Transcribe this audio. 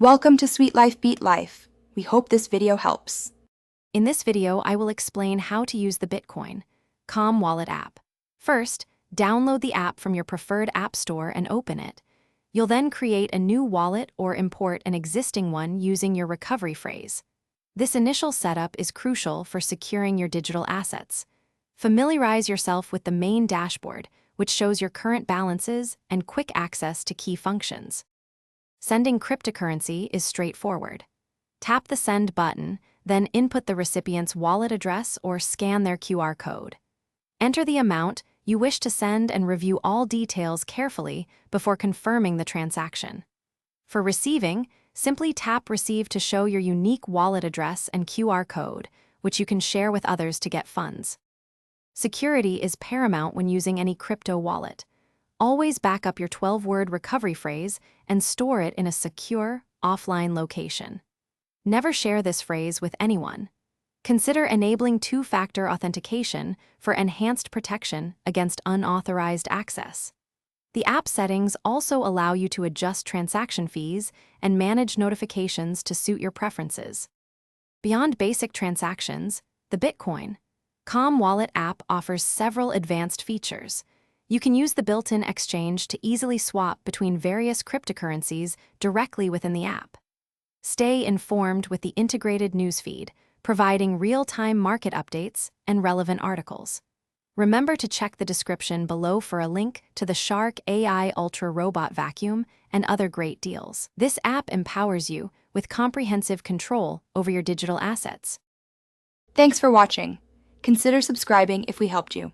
Welcome to Sweet Life Beat Life. We hope this video helps. In this video, I will explain how to use the Bitcoin Calm Wallet app. First, download the app from your preferred app store and open it. You'll then create a new wallet or import an existing one using your recovery phrase. This initial setup is crucial for securing your digital assets. Familiarize yourself with the main dashboard, which shows your current balances and quick access to key functions. Sending cryptocurrency is straightforward. Tap the Send button, then input the recipient's wallet address or scan their QR code. Enter the amount you wish to send and review all details carefully before confirming the transaction. For receiving, simply tap Receive to show your unique wallet address and QR code, which you can share with others to get funds. Security is paramount when using any crypto wallet. Always back up your 12-word recovery phrase and store it in a secure, offline location. Never share this phrase with anyone. Consider enabling two-factor authentication for enhanced protection against unauthorized access. The app settings also allow you to adjust transaction fees and manage notifications to suit your preferences. Beyond basic transactions, the Bitcoin Calm Wallet app offers several advanced features. You can use the built-in exchange to easily swap between various cryptocurrencies directly within the app. Stay informed with the integrated newsfeed, providing real-time market updates and relevant articles. Remember to check the description below for a link to the Shark AI Ultra Robot Vacuum and other great deals. This app empowers you with comprehensive control over your digital assets. Thanks for watching. Consider subscribing if we helped you.